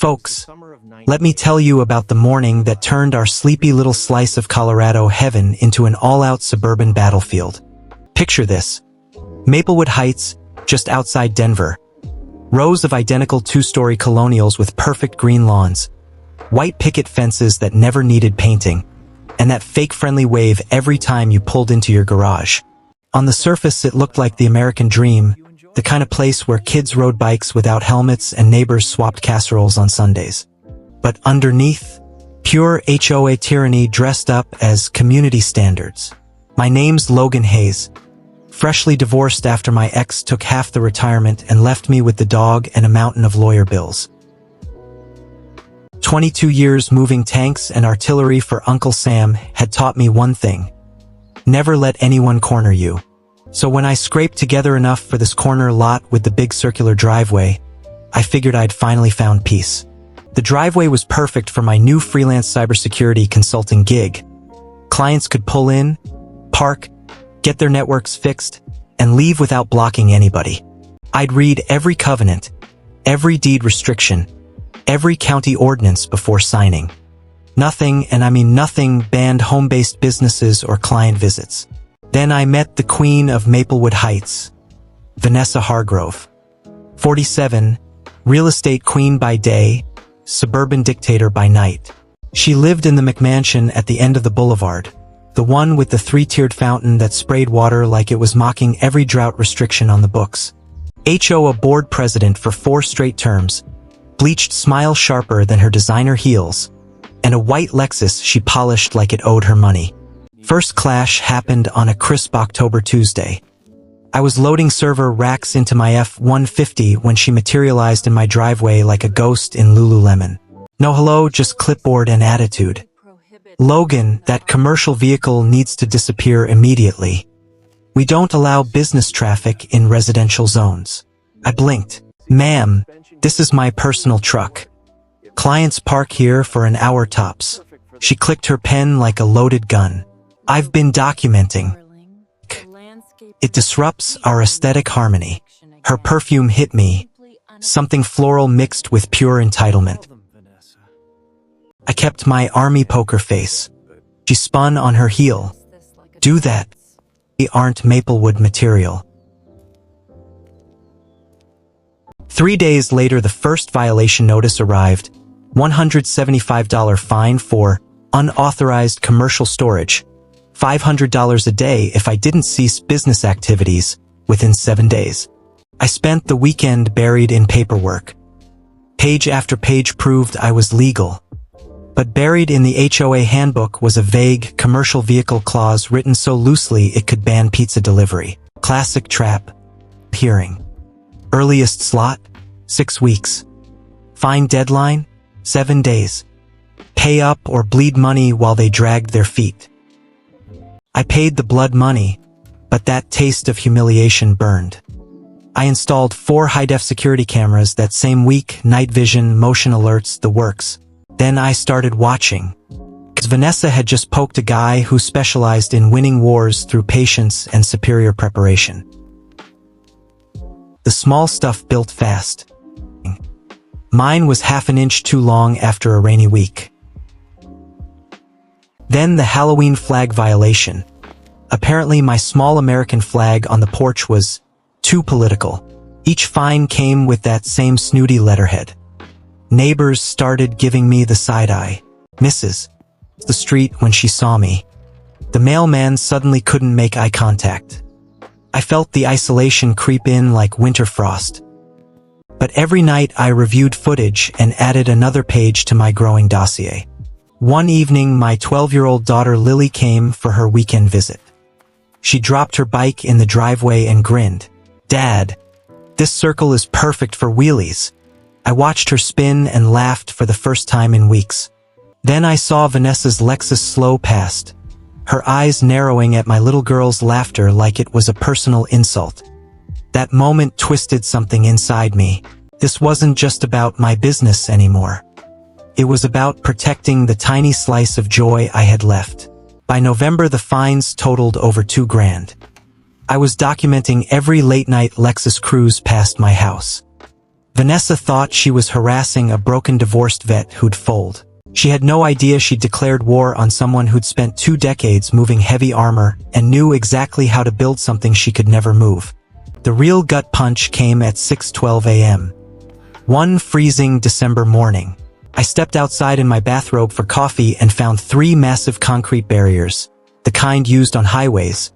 Folks, let me tell you about the morning that turned our sleepy little slice of Colorado heaven into an all-out suburban battlefield. Picture this. Maplewood Heights, just outside Denver. Rows of identical two-story colonials with perfect green lawns, white picket fences that never needed painting, and that fake friendly wave every time you pulled into your garage. On the surface, it looked like the American dream, the kind of place where kids rode bikes without helmets and neighbors swapped casseroles on Sundays. But underneath, pure HOA tyranny dressed up as community standards. My name's Logan Hayes, freshly divorced after my ex took half the retirement and left me with the dog and a mountain of lawyer bills. 22 years moving tanks and artillery for Uncle Sam had taught me one thing: never let anyone corner you. So when I scraped together enough for this corner lot with the big circular driveway, I figured I'd finally found peace. The driveway was perfect for my new freelance cybersecurity consulting gig. Clients could pull in, park, get their networks fixed, and leave without blocking anybody. I'd read every covenant, every deed restriction, every county ordinance before signing. Nothing, and I mean nothing, banned home-based businesses or client visits. Then I met the queen of Maplewood Heights, Vanessa Hargrove. 47, real estate queen by day, suburban dictator by night. She lived in the McMansion at the end of the boulevard, the one with the three-tiered fountain that sprayed water like it was mocking every drought restriction on the books. HOA board president for 4 straight terms, bleached smile sharper than her designer heels, and a white Lexus she polished like it owed her money. First clash happened on a crisp October Tuesday. I was loading server racks into my F-150 when she materialized in my driveway like a ghost in Lululemon. No hello, just clipboard and attitude. Logan, that commercial vehicle needs to disappear immediately. We don't allow business traffic in residential zones. I blinked. Ma'am, this is my personal truck. Clients park here for an hour tops. She clicked her pen like a loaded gun. I've been documenting. It disrupts our aesthetic harmony. Her perfume hit me, something floral mixed with pure entitlement. I kept my army poker face. She spun on her heel. Do that. We aren't Maplewood material. 3 days later, the first violation notice arrived. $175 fine for unauthorized commercial storage. $500 a day if I didn't cease business activities within 7 days. I spent the weekend buried in paperwork. Page after page proved I was legal. But buried in the HOA handbook was a vague commercial vehicle clause written so loosely it could ban pizza delivery. Classic trap. Hearing. Earliest slot? 6 weeks. Fine deadline? 7 days. Pay up or bleed money while they dragged their feet. I paid the blood money, but that taste of humiliation burned. I installed 4 high-def security cameras that same week, night vision, motion alerts, the works. Then I started watching. 'Cause Vanessa had just poked a guy who specialized in winning wars through patience and superior preparation. The small stuff built fast. Mine was half an inch too long after a rainy week. Then the Halloween flag violation. Apparently my small American flag on the porch was too political. Each fine came with that same snooty letterhead. Neighbors started giving me the side-eye. Mrs. the street when she saw me. The mailman suddenly couldn't make eye contact. I felt the isolation creep in like winter frost. But every night I reviewed footage and added another page to my growing dossier. One evening, my 12-year-old daughter Lily came for her weekend visit. She dropped her bike in the driveway and grinned. "Dad, this circle is perfect for wheelies." I watched her spin and laughed for the first time in weeks. Then I saw Vanessa's Lexus slow past, her eyes narrowing at my little girl's laughter like it was a personal insult. That moment twisted something inside me. This wasn't just about my business anymore. It was about protecting the tiny slice of joy I had left. By November, the fines totaled over $2,000. I was documenting every late-night Lexus cruise past my house. Vanessa thought she was harassing a broken divorced vet who'd fold. She had no idea she'd declared war on someone who'd spent 2 decades moving heavy armor and knew exactly how to build something she could never move. The real gut punch came at 6:12 a.m. One freezing December morning. I stepped outside in my bathrobe for coffee and found 3 massive concrete barriers, the kind used on highways,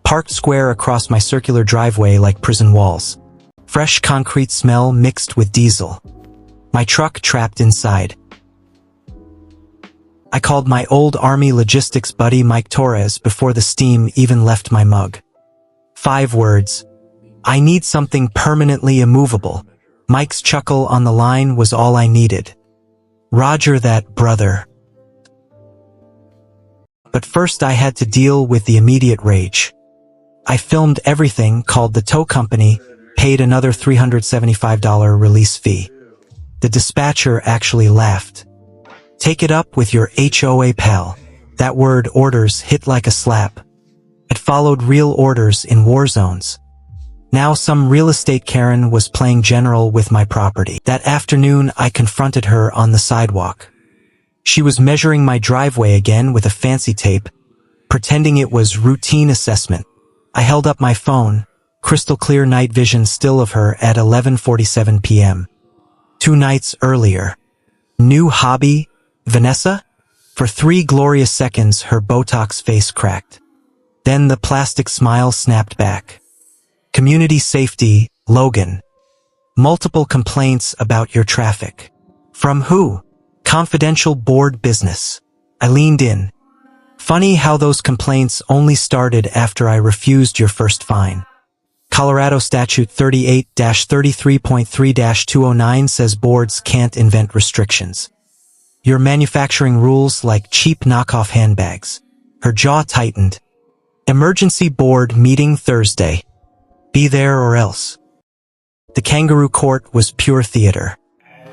parked square across my circular driveway like prison walls. Fresh concrete smell mixed with diesel. My truck trapped inside. I called my old Army logistics buddy Mike Torres before the steam even left my mug. 5 words. I need something permanently immovable. Mike's chuckle on the line was all I needed. Roger that, brother. But first I had to deal with the immediate rage. I filmed everything, called the tow company, paid another $375 release fee. The dispatcher actually laughed. Take it up with your HOA pal. That word orders hit like a slap. It followed real orders in war zones. Now some real estate Karen was playing general with my property. That afternoon I confronted her on the sidewalk. She was measuring my driveway again with a fancy tape, pretending it was routine assessment. I held up my phone, crystal clear night vision still of her at 11:47 p.m. 2 nights earlier. New hobby? Vanessa? For 3 glorious seconds her Botox face cracked. Then the plastic smile snapped back. Community safety, Logan. Multiple complaints about your traffic. From who? Confidential board business. I leaned in. Funny how those complaints only started after I refused your first fine. Colorado Statute 38-33.3-209 says boards can't invent restrictions. You're manufacturing rules like cheap knockoff handbags. Her jaw tightened. Emergency board meeting Thursday. Be there or else. The kangaroo court was pure theater.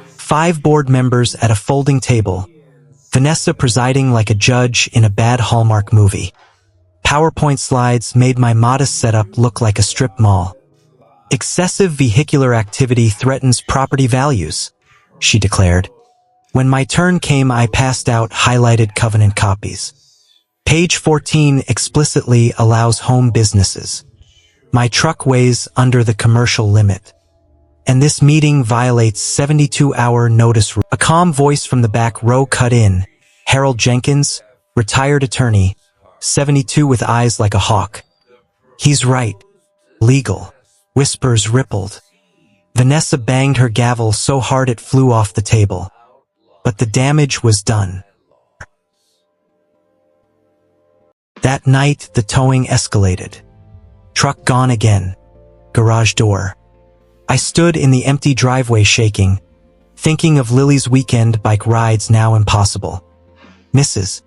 5 board members at a folding table. Vanessa presiding like a judge in a bad Hallmark movie. PowerPoint slides made my modest setup look like a strip mall. Excessive vehicular activity threatens property values, she declared. When my turn came, I passed out highlighted covenant copies. Page 14 explicitly allows home businesses. My truck weighs under the commercial limit. And this meeting violates 72-hour notice rule. A calm voice from the back row cut in. Harold Jenkins, retired attorney, 72 with eyes like a hawk. He's right. Legal. Whispers rippled. Vanessa banged her gavel so hard it flew off the table. But the damage was done. That night, the towing escalated. Truck gone again. Garage door. I stood in the empty driveway shaking, thinking of Lily's weekend bike rides now impossible. Mrs.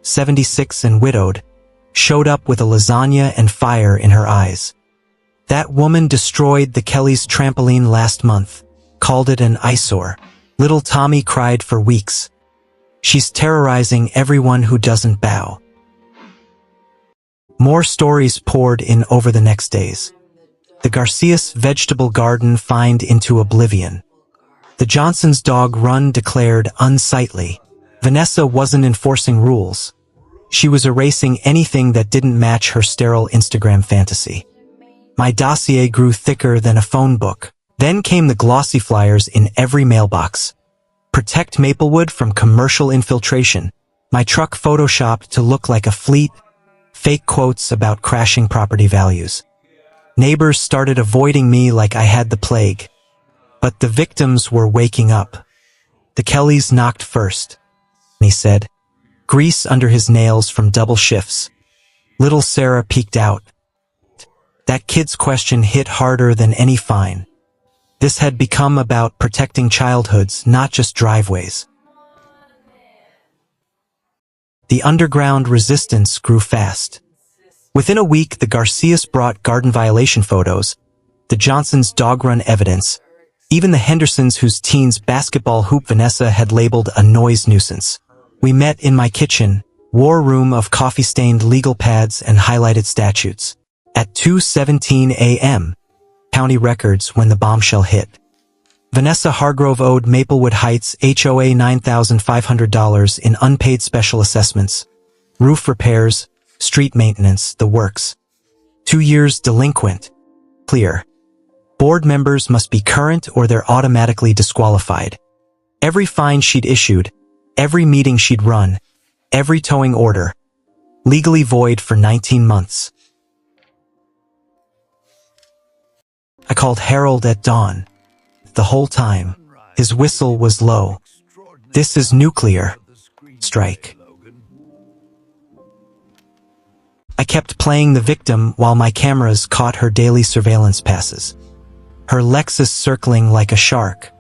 76 and widowed, showed up with a lasagna and fire in her eyes. That woman destroyed the Kellys' trampoline last month, called it an eyesore. Little Tommy cried for weeks. She's terrorizing everyone who doesn't bow. More stories poured in over the next days. The Garcias vegetable garden fined into oblivion. The Johnsons' dog run declared unsightly. Vanessa wasn't enforcing rules. She was erasing anything that didn't match her sterile Instagram fantasy. My dossier grew thicker than a phone book. Then came the glossy flyers in every mailbox. Protect Maplewood from commercial infiltration. My truck photoshopped to look like a fleet. Fake quotes about crashing property values. Neighbors started avoiding me like I had the plague. But the victims were waking up. The Kellys knocked first, he said. Grease under his nails from double shifts. Little Sarah peeked out. That kid's question hit harder than any fine. This had become about protecting childhoods, not just driveways. The underground resistance grew fast. Within a week, the Garcias brought garden violation photos, the Johnsons' dog run evidence, even the Hendersons whose teen's basketball hoop Vanessa had labeled a noise nuisance. We met in my kitchen, war room of coffee-stained legal pads and highlighted statutes. At 2:17 a.m., county records when the bombshell hit. Vanessa Hargrove owed Maplewood Heights HOA $9,500 in unpaid special assessments, roof repairs, street maintenance, the works. 2 years delinquent. Clear. Board members must be current or they're automatically disqualified. Every fine she'd issued, every meeting she'd run, every towing order, legally void for 19 months. I called Harold at dawn. The whole time, his whistle was low. This is nuclear. Strike. I kept playing the victim while my cameras caught her daily surveillance passes. Her Lexus circling like a shark.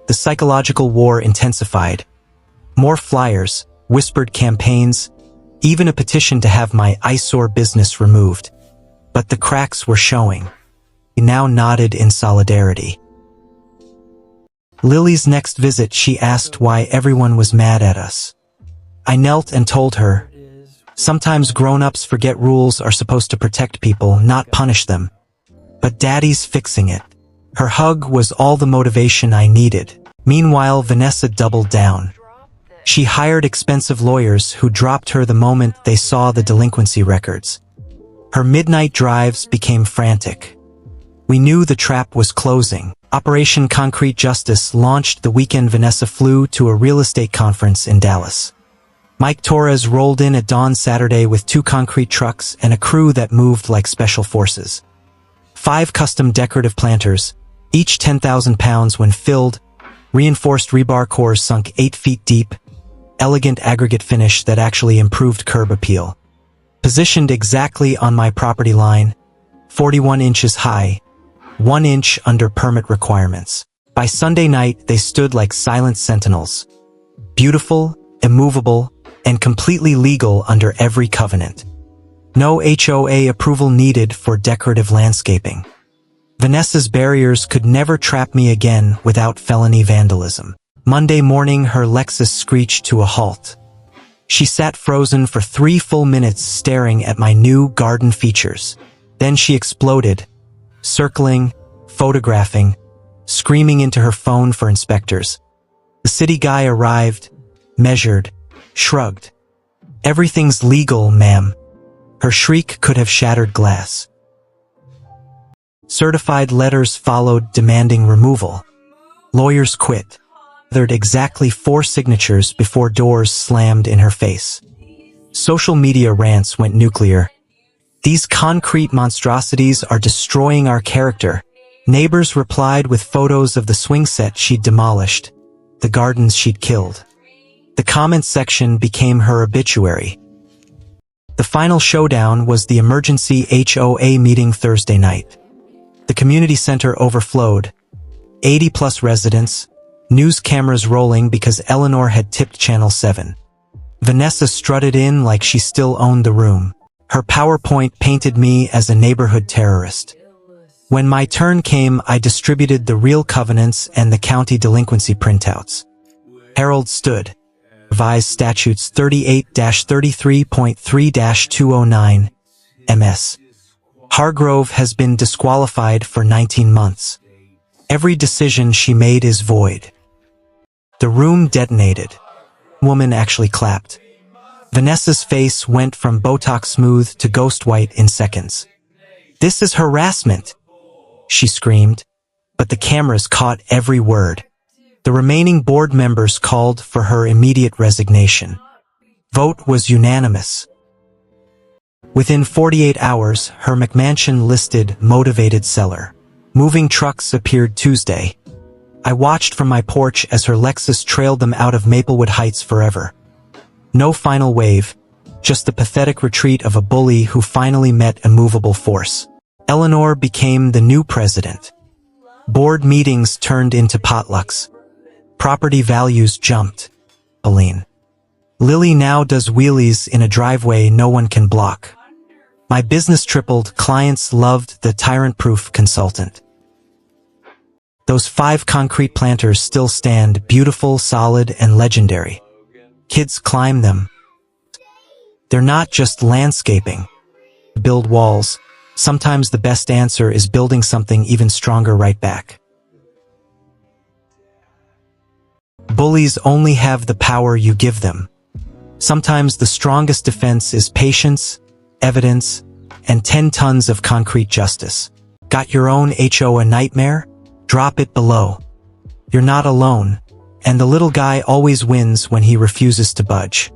The psychological war intensified. More flyers, whispered campaigns, even a petition to have my eyesore business removed. But the cracks were showing. He now nodded in solidarity. Lily's next visit, she asked why everyone was mad at us. I knelt and told her, sometimes grown-ups forget rules are supposed to protect people, not punish them. But Daddy's fixing it. Her hug was all the motivation I needed. Meanwhile, Vanessa doubled down. She hired expensive lawyers who dropped her the moment they saw the delinquency records. Her midnight drives became frantic. We knew the trap was closing. Operation Concrete Justice launched the weekend Vanessa flew to a real estate conference in Dallas. Mike Torres rolled in at dawn Saturday with 2 concrete trucks and a crew that moved like special forces. 5 custom decorative planters, each 10,000 pounds when filled, reinforced rebar cores sunk 8 feet deep, elegant aggregate finish that actually improved curb appeal. Positioned exactly on my property line, 41 inches high, 1 inch under permit requirements. By Sunday night, they stood like silent sentinels. Beautiful, immovable, and completely legal under every covenant. No HOA approval needed for decorative landscaping. Vanessa's barriers could never trap me again without felony vandalism. Monday morning, her Lexus screeched to a halt. She sat frozen for 3 full minutes staring at my new garden features. Then she exploded, circling, photographing, screaming into her phone for inspectors. The city guy arrived, measured, shrugged. Everything's legal, ma'am. Her shriek could have shattered glass. Certified letters followed demanding removal. Lawyers quit. Gathered exactly 4 signatures before doors slammed in her face. Social media rants went nuclear. These concrete monstrosities are destroying our character. Neighbors replied with photos of the swing set she'd demolished, the gardens she'd killed. The comments section became her obituary. The final showdown was the emergency HOA meeting Thursday night. The community center overflowed. 80-plus residents, news cameras rolling because Eleanor had tipped Channel 7. Vanessa strutted in like she still owned the room. Her PowerPoint painted me as a neighborhood terrorist. When my turn came, I distributed the real covenants and the county delinquency printouts. Harold stood. Revised Statutes 38-33.3-209, MS. Hargrove has been disqualified for 19 months. Every decision she made is void. The room detonated. Woman actually clapped. Vanessa's face went from Botox smooth to ghost white in seconds. "This is harassment," she screamed, but the cameras caught every word. The remaining board members called for her immediate resignation. Vote was unanimous. Within 48 hours, her McMansion listed motivated seller. Moving trucks appeared Tuesday. I watched from my porch as her Lexus trailed them out of Maplewood Heights forever. No final wave, just the pathetic retreat of a bully who finally met immovable force. Eleanor became the new president. Board meetings turned into potlucks. Property values jumped. Aline. Lily now does wheelies in a driveway no one can block. My business tripled. Clients loved the tyrant-proof consultant. Those 5 concrete planters still stand, beautiful, solid, and legendary. Kids climb them. They're not just landscaping. Build walls. Sometimes the best answer is building something even stronger right back. Bullies only have the power you give them. Sometimes the strongest defense is patience, evidence, and 10 tons of concrete justice. Got your own HOA nightmare? Drop it below. You're not alone, and the little guy always wins when he refuses to budge.